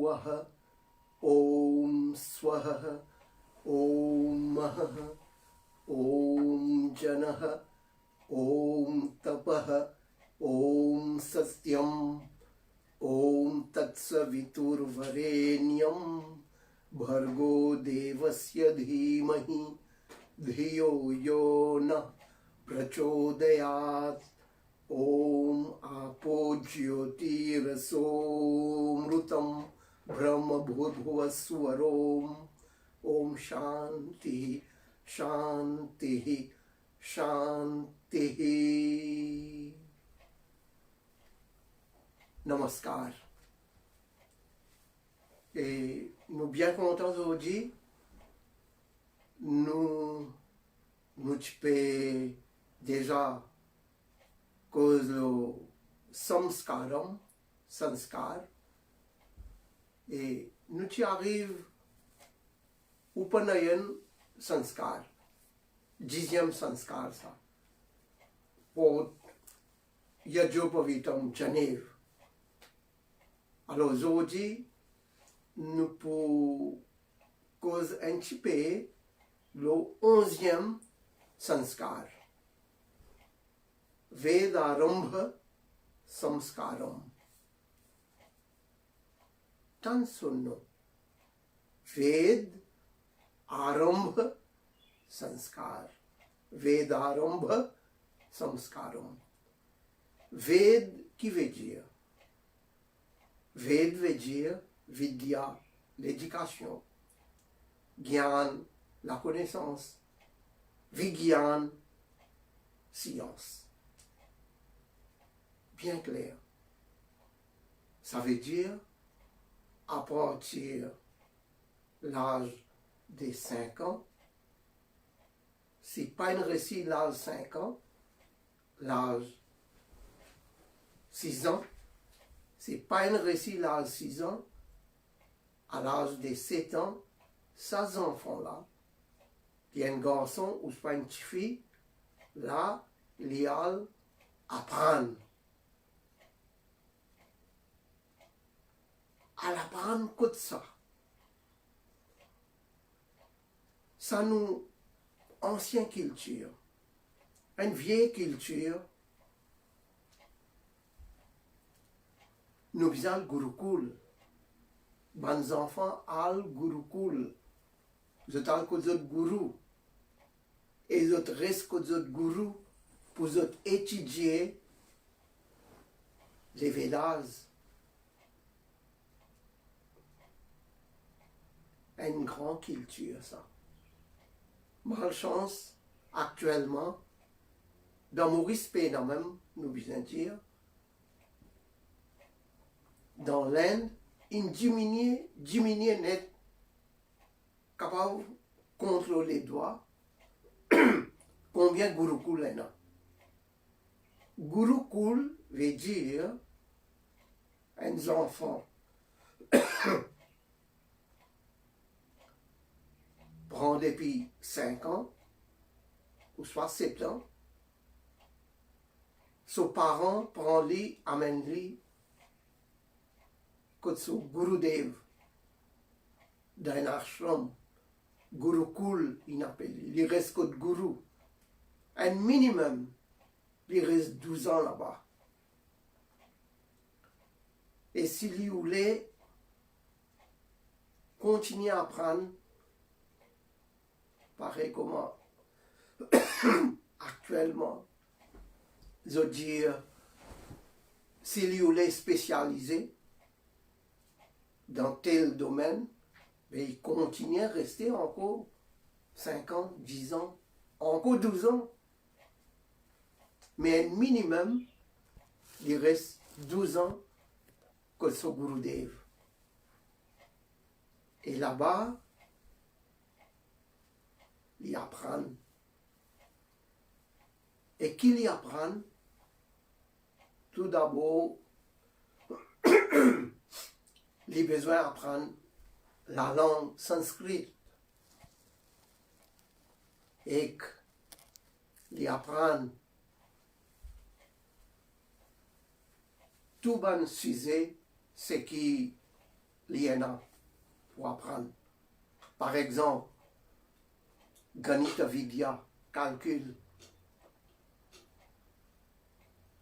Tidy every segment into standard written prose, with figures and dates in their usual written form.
भुवः ॐ स्वः ॐ महः ॐ जनः ॐ तपः ॐ सत्यम् ॐ तत्सवितुर्वरेण्यं भर्गो देवस्य धीमहि धियो यो नः प्रचोदयात् ॐ आपो ज्योतिरसोऽमृतं ब्रह्मभूर्भुवस्वरोम् ॐ शान्तिः शान्तिः शान्तिः। Namaskar. Et nous bien contents aujourd'hui, nous déjà cause le samskaram, sanskar, et nous y arrive Upanayan sanskar, 10e sanskar ça, pour Yajopavitam Janev. Alors aujourd'hui, nous pour cause un petit peu le 11e sanskar. Vedarambha samskaram. Tan sunno. Ved arambha sanskar. Vedarambha samskaram. Ved qui veut dire? Ved veut dire vidya, l'éducation. Gyan, la connaissance. Vigyan, science. Bien clair. Ça veut dire, à partir de l'âge des 5 ans, c'est pas une récit l'âge 5 ans, l'âge 6 ans, c'est pas une récit l'âge 6 ans, à l'âge de 7 ans, ces enfants-là, il y a un garçon ou pas une petite fille, là, il y a apprendre. À l'apprendre que ça. Ça nous, ancienne culture, une vieille culture, nous faisons le gurukul. Les enfants ont le gurukul. Ils ont le guru. Et ils restent le guru pour étudier les Védas. Une grande culture, ça. Malchance, actuellement, dans mon respect, même, nous voulons dire, dans l'Inde, il diminue net, capable de contrôler les doigts, combien Gurukul est là. Gurukul veut dire un enfant prend depuis 5 ans, ou soit 7 ans, son parent prend lui, amène lui, que son Gurudev, d'un ashram, Gurukul, il appelle, il reste que Guru. Un minimum, il reste 12 ans là-bas. Et s'il voulait continuer à apprendre, pareil comme actuellement, je veux dire, s'il voulait spécialiser dans tel domaine, mais il continue à rester encore 5 ans, 10 ans, encore 12 ans. Mais un minimum, il reste 12 ans que son Gurudev. Et là-bas, il apprend. Et qu'il y apprend, tout d'abord, il a besoin d'apprendre la langue sanskrite. Et qu'il apprend tout bon sujet, ce qui l'INA pour apprendre. Par exemple, Ganita Vidya, calcul,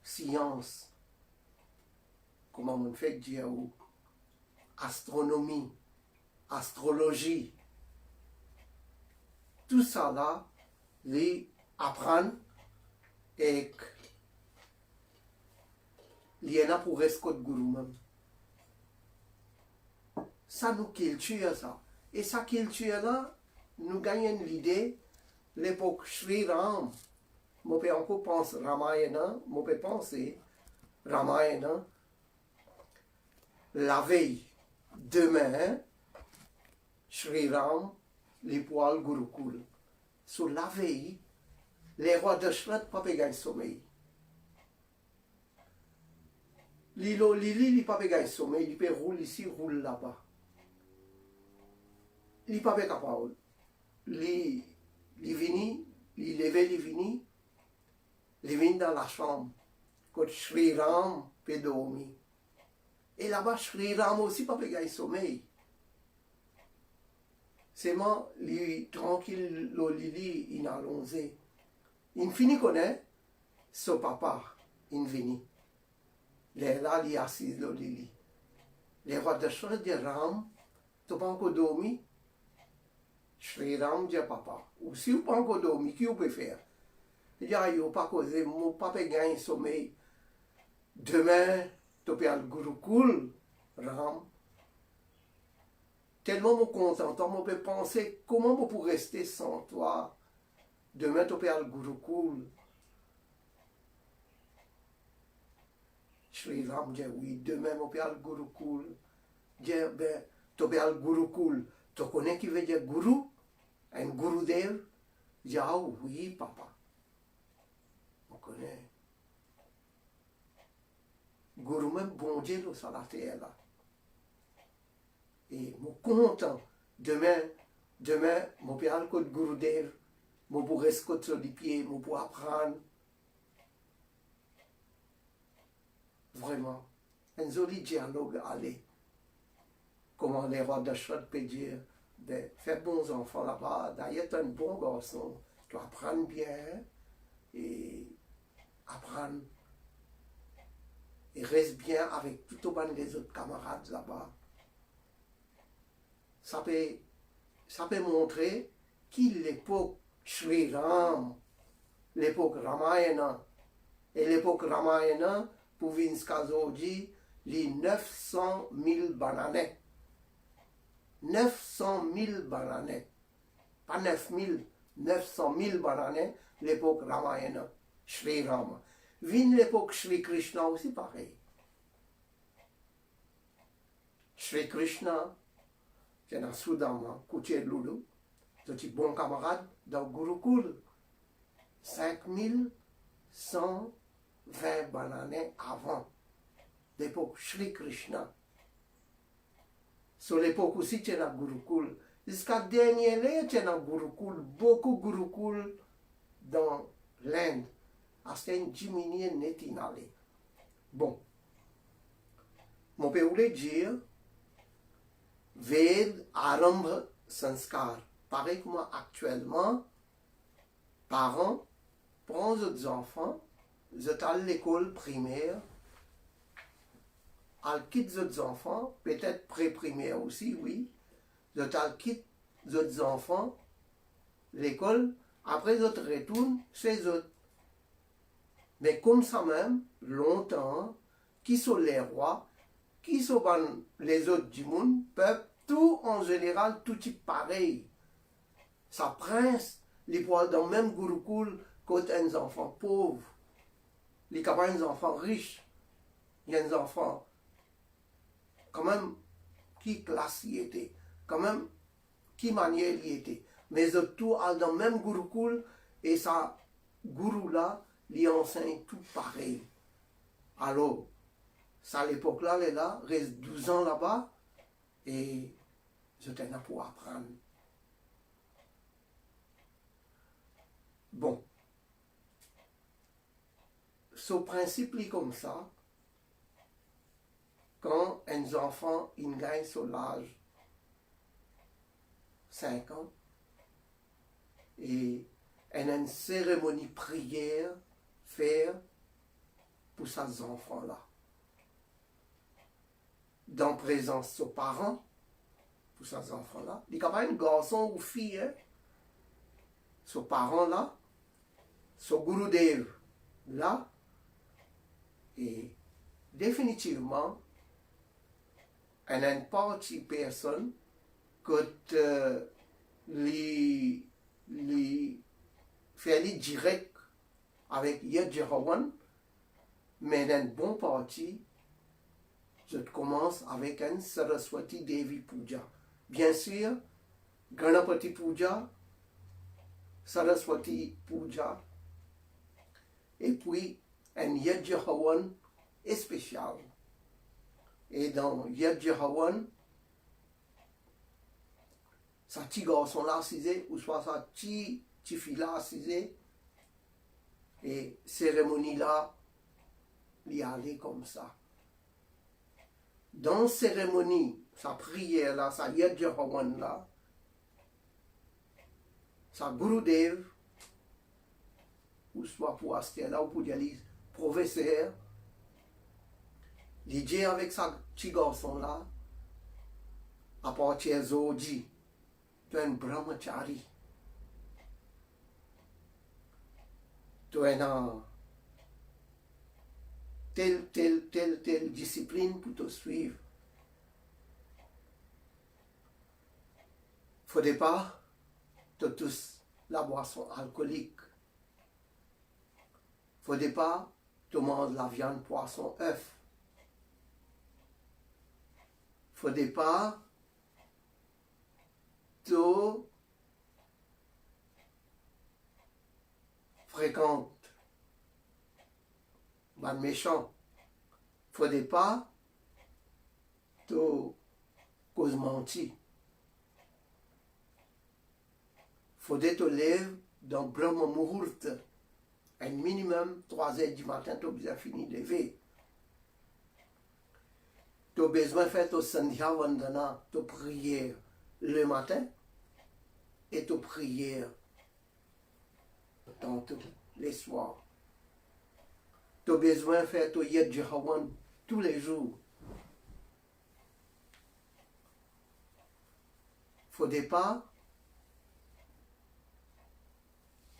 science, comment on fait dire, ou astronomie, astrologie, tout ça là, les apprendre et l'INA pour rester de guru même. Ça nous culture ça. Et sa culture là, nous gagnons l'idée, l'époque Sri Ram, je peux encore penser Ramayana, je peux penser Ramayana, la veille, demain, Sri Ram, les poils Gurukul. Sur la veille, les rois de Shrat ne peuvent pas gagner sommeil. Lilo, Lili, il ne peut pas gagner sommeil, il peut rouler ici, rouler là-bas. Il ne peut pas capable. Il vini, il levé, il vini dans la chambre. Quand Sri Ram peut dormir. Et là-bas, Sri Ram aussi pas gagner sommeil. C'est moi, lui, tranquille, le Lili, il a allongé. Il finit connaît, son papa, il vini. Là, il est assis, le Lili. Les rois de Sri Ram, tu n'as pas encore dormi? Sri Ram dit papa, ou si vous n'avez pas encore dormi, qui vous peut faire? Il dit, il n'y a pas causé, mon papa gagne sommeil. Demain, tu peux aller au Gurukul, Ram. Tellement je suis content, je peux penser comment je peux rester sans toi. Demain, tu peux aller au Gurukul. Sri Ram dit oui, demain, je peux aller au Gurukul. Il dit, ben, tu peux aller au Gurukul. Tu connais qui veut dire Guru? Un Gurudev? Il dit, ah oui, papa. On connaît. Guru même bon Dieu sur la terre là. Et je suis content. Demain, mon père le code Gurudev, je pourrais rester sur les pieds, je pourrais apprendre. Vraiment, un joli dialogue aller. Comment les rois de Shrat peuvent dire, ben, fais bons enfants là-bas, d'ailleurs tu es un bon garçon, tu apprends bien et apprendre. Et reste bien avec tout les autres camarades là-bas. Ça peut montrer qu'il l'époque Sri Ram, l'époque Ramayana, et l'époque Ramayana, pour Vinskazo dit, les 900 000 bananes. 900 000 bananes. Pas 9 000, 900 000 bananes, l'époque Ramayana, Sri Rama. Vin l'époque Sri Krishna aussi pareil. Sri Krishna, c'est dans Soudama, Koutier de Loulou, c'est un bon camarade dans Gurukul. 5120 bananes avant l'époque Sri Krishna. Sur l'époque aussi, tu es dans Gurukul. Jusqu'à dernier là, tu es dans Gurukul. Beaucoup Gurukul dans l'Inde. C'était une diminuée net inhalée. Bon. Mon père voulait dire Ved Arambha Sanskar. Pareil que moi actuellement, parents prennent les enfants, ils sont à l'école primaire, ils quittent les enfants, peut-être pré-primaire aussi, oui, ils quittent les enfants, l'école, après ils retournent chez eux. Mais comme ça même, longtemps, qui sont les rois, qui sont les autres du monde, peuvent tout en général, tout est pareil. Sa prince, les poils dans le même Gurukul que un enfant pauvre. Les capables, un enfant riche. Il y a un enfant, quand même, qui classe il était, quand même, qui manière il était. Mais ils ont tout dans le même Gurukul et ça, Guru là, lui enseigne tout pareil. Alors, ça à l'époque là, elle est là, reste 12 ans là-bas, et je t'en ai pour apprendre. Bon. Ce principe est comme ça, quand un enfant il gagne sur l'âge 5 ans et elle a une cérémonie prière faire pour ces enfants-là. Dans présence de ses parents, pour ces enfants-là. Il n'y a pas un garçon ou fille, hein? Ses parents-là, ce Gurudev là, et définitivement, il y a une partie personne que les fait direct avec Yadjirawan, mais une bonne partie, je commence avec un Saraswati Devi Puja. Bien sûr, Ganapati Puja, Saraswati Puja, et puis un Yajyahawan spécial. Et dans Yajyahawan, sa petit garçon là assisé, ou soit sa petite fille là assisé, et cérémonie là, il y allait comme ça. Dans cérémonie, sa prière là, sa Yajyahawan là, sa Gurudev, ou soit pour acheter là, ou pour dire les professeurs, il dit avec sa petit garçon là, à partir d'aujourd'hui, tu es un brahmachari. Tu es dans telle discipline pour te suivre. Il ne faudrait pas te tous la boisson alcoolique. Il ne faudrait pas te manger la viande, poisson, œuf. Il ne faudrait pas te fréquente mal méchant. Il ne faudrait pas te cause mentir. Il faudrait te lever dans Brahma Muhurta. Un minimum 3 heures du matin, tu as besoin de finir de lever. Tu as besoin de faire ton Sandhya Vandana, ton prière le matin et ton prière tantôt les soirs. Tu as besoin de faire ton Yajyahawan tous les jours. Il ne faudrait pas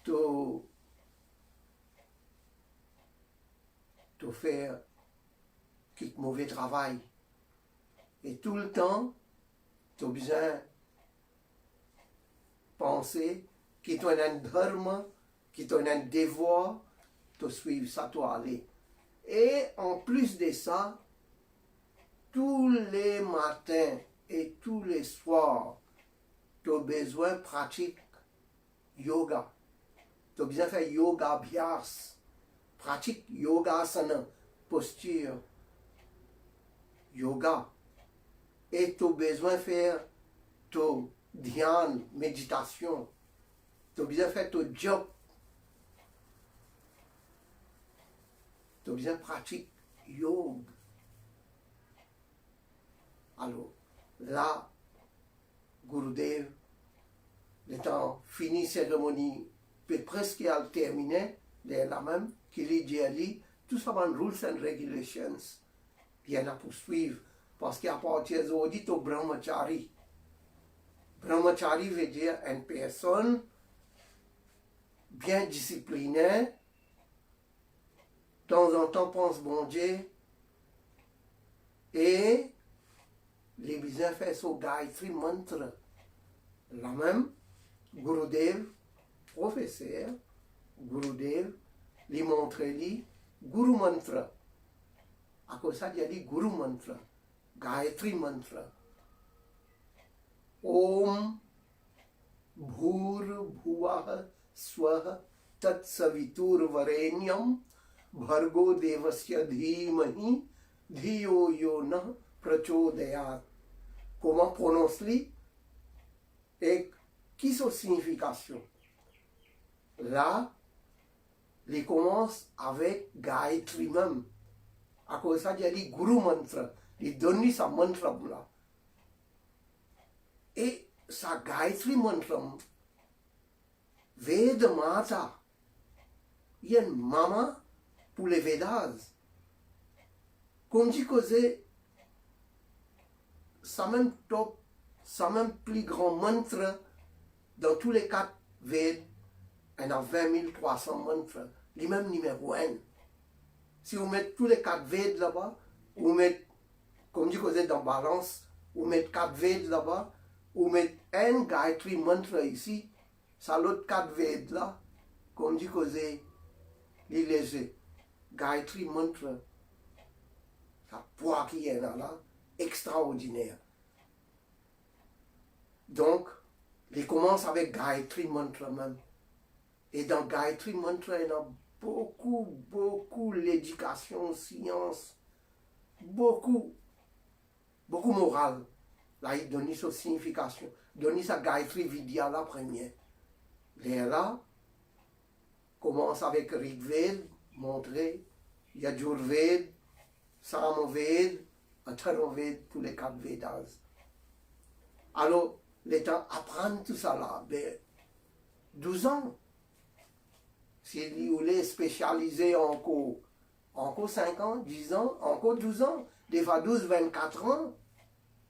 te faire quelque mauvais travail. Et tout le temps, tu as besoin de penser que tu as un dharma, que tu as un devoir, de suivre ça, tu aller. Et en plus de ça, tous les matins et tous les soirs, tu as besoin de pratiquer yoga. Tu as besoin de faire yoga abhyas. Pratique yoga asana, posture, yoga. Et tu as besoin de faire ton dhyan, méditation. Tu as besoin de faire ton job. Tu as besoin de pratiquer yoga. Alors, là, Gurudev, le temps fini cérémonie, peut presque à terminer, de la même, qu'il dit à lui, tout ça va rules and regulations, bien à poursuivre, parce qu'à partir d'aujourd'hui, tu es brahmachari. Brahmachari veut dire une personne bien disciplinée, de temps en temps pense bon Dieu, et les besoins fait son Gayatri Mantra. La même, Gurudev, professeur, Gurudev, lui montre lui Guru Mantra. À cause de ça, il y a dit Guru Mantra, Gayatri Mantra. Om Bhur Bhuvah Swaha Tat Savitur Varenyam Bhargo Devasya Dhimahi Dhiyo Yona Prachodayat. Comment prononce-t-il et qui sont significations? Là, il commence avec Gayatri même. À cause de ça, il y a dit Guru Mantra. il donne sa mantra là. Et sa Gayatri mantra, Veda Mata, il y a une maman pour les Vedas. Comme dit que ça même top, ça même plus grand mantra dans tous les 4 Vedas. Il y a 20 300 mantras, les mêmes numéro 1. Si vous mettez tous les 4 Vedas là-bas, vous mettez, comme dit que dans balance, vous mettez 4 Vedas là-bas, vous mettez un Gayatri mantra ici, ça l'autre 4 Vedas là, comme dit que les légers. Gayatri mantra, ça poids qui est là, extraordinaire. Donc, il commence avec Gayatri mantra même. Et dans Gayatri mantra, il y a beaucoup l'éducation, science, beaucoup morale. Là, il donne sa signification, donne sa Gayatri Vidya la première. Et là, commence avec Rigveda, montrer, Yajurveda, Samaveda, Atharvaveda, tous les 4 Vedas. Alors, les temps apprendre tout ça là, ben, 12 ans. S'il voulait spécialiser encore 5 ans, 10 ans, encore 12 ans, des fois 12, 24 ans.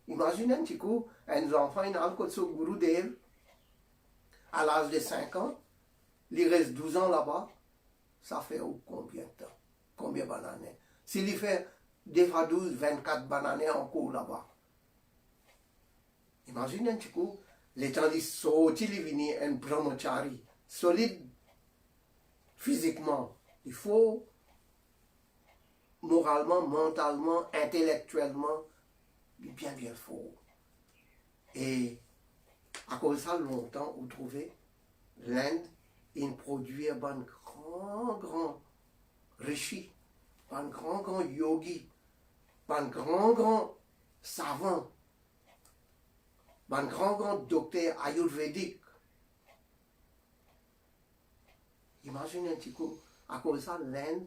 Imaginez un petit coup, un enfant, il a un sur Gurudev, à l'âge de 5 ans, il reste 12 ans là-bas, ça fait combien de temps? Combien d'années? S'il fait des fois 12, 24 bananes encore là-bas. Imaginez un petit coup, les temps de sortir, il vient un brahmachari, solide physiquement. Il faut moralement, mentalement, intellectuellement, bien fort. Et à cause de ça, longtemps, vous trouvez, l'Inde, il produit un grand rishi, un grand yogi, un grand savant, un grand docteur ayurvédique. Imaginez un petit coup, à cause de ça, l'Inde,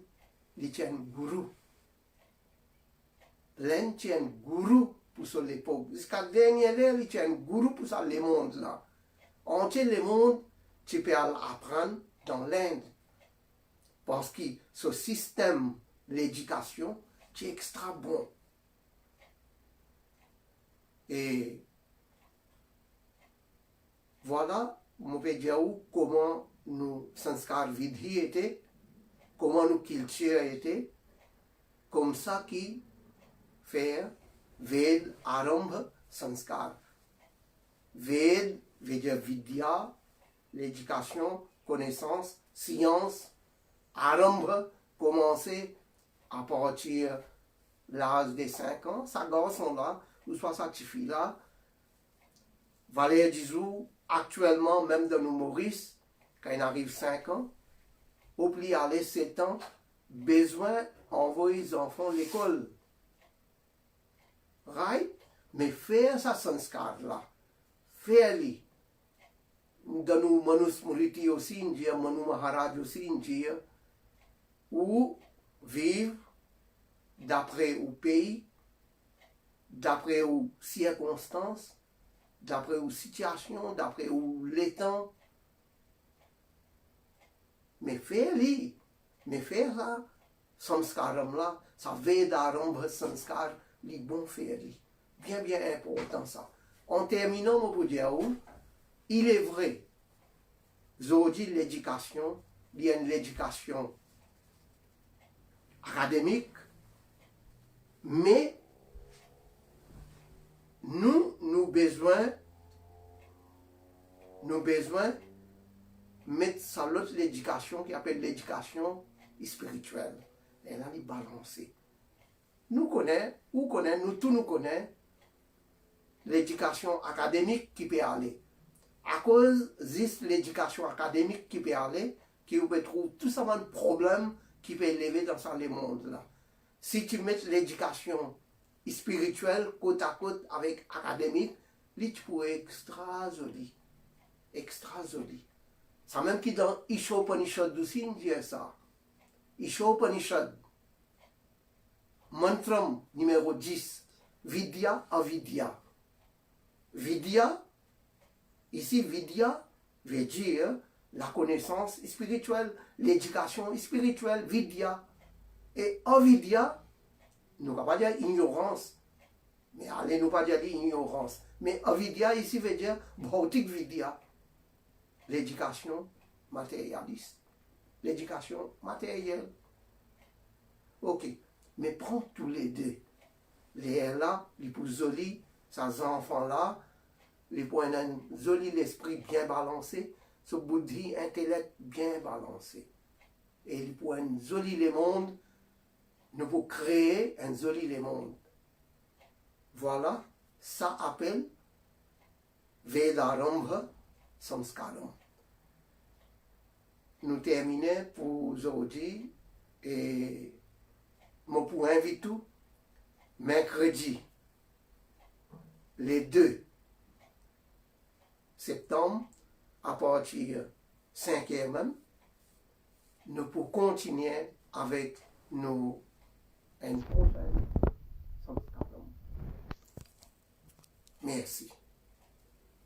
il tient un gourou. L'Inde tient un gourou pour son l'époque. Jusqu'à la dernière heure, il tient un gourou pour ça, le monde là. Entier le monde, tu peux apprendre dans l'Inde. Parce que ce système, l'éducation, c'est extra bon. Et voilà, on peut dire comment nos sanskar vidhi étaient, comment nos cultures étaient, comme ça qui fait Ved Arambha Sanskar. Ved veut dire vidya, l'éducation, connaissance, science. Arambha, commencer à partir de l'âge de 5 ans. Sa garçon là, ou soit sa petite fille là, Valère Dizou, actuellement, même dans nos Maurice, quand il arrive 5 ans, au plus aller 7 ans, besoin d'envoyer les enfants à l'école. Right? Mais faire ça sanskar là, faire-les. Dans nos Manusmriti aussi, Manu Maharaj aussi, ou vivre d'après le pays, d'après les circonstances, d'après les situations, d'après les temps. Mais faire-les, mais faire ça, sanskaram là, ça Vedarambha sanskar, les bons faire-les. Bien important ça. En terminant, on peut dire, il est vrai, aujourd'hui l'éducation, bien l'éducation académique, mais nous besoin mettre ça l'autre l'éducation qui appelle l'éducation spirituelle. Elle a les balancer. Nous tous nous connaissons l'éducation académique qui peut aller. À cause de l'éducation académique qui peut aller, qui peut trouver tout ça de problèmes qui peut élever dans ce monde là. Si tu mets l'éducation spirituelle côte à côte avec académique, tu pourrais extra joli. Extra joli. Ça même qui dans Ishopanishad aussi, on dit ça. Ishopanishad, mantra numéro 10, Vidya, avidya. Vidya, ici vidya veut dire la connaissance spirituelle, l'éducation spirituelle, vidya. Et avidya, nous ne pouvons pas dire ignorance, mais allez, nous ne pouvons pas dire ignorance. Mais avidya ici veut dire bhautik vidya, l'éducation matérialiste, l'éducation matérielle. Ok, mais prends tous les deux. Les là, les plus jolis, ces enfants-là, les points d'un joli l'esprit bien balancé, ce bouddhi intellect bien balancé. Et les points joli le monde, nous pouvons créer un joli le monde. Voilà, ça appelle Vedarambha Samskaram. Nous terminons pour aujourd'hui et mon pour inviter mercredi, les 2 septembre, à partir de 5e, nous pouvons continuer avec nos prochaine. Merci.